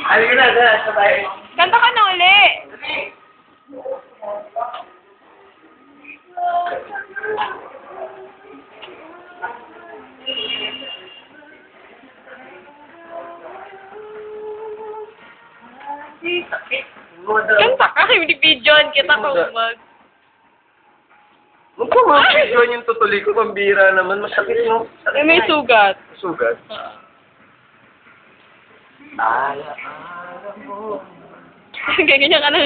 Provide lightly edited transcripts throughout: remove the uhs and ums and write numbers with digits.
Halika na, dala, sabay. Kanta ka na uli. Kanta ka, hindi videoan kita kung mag. Huwag ko mga videoan yung tutuloy ko, pambira naman. Masakit, no? Sakit May na. sugat. Sugat? Ganyan ka na.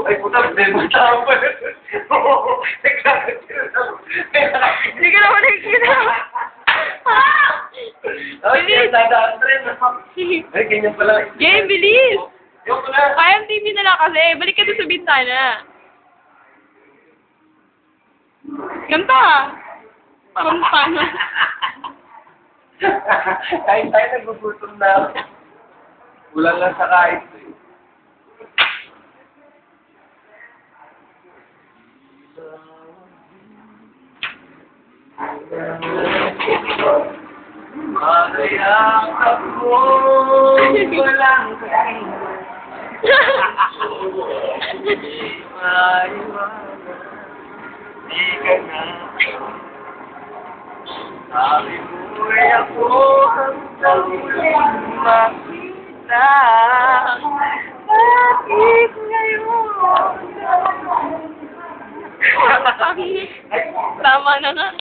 Ay, puta, din mo tama. Hindi ka naman nakikita. Ay, dadaan rin. Ay, ganyan pala. Game, bilis. Yung pala. Kaya TV na lang kasi. Balik ka doon sa bintana. Kanta. Kanta na. Kahit tayo nagugutom na. Kulang lang sa kain. Mayakap mo walang kain. Di ka na. Sabi mo'y ako hanggang muling makita. Bakit ngayon? Tama na nga.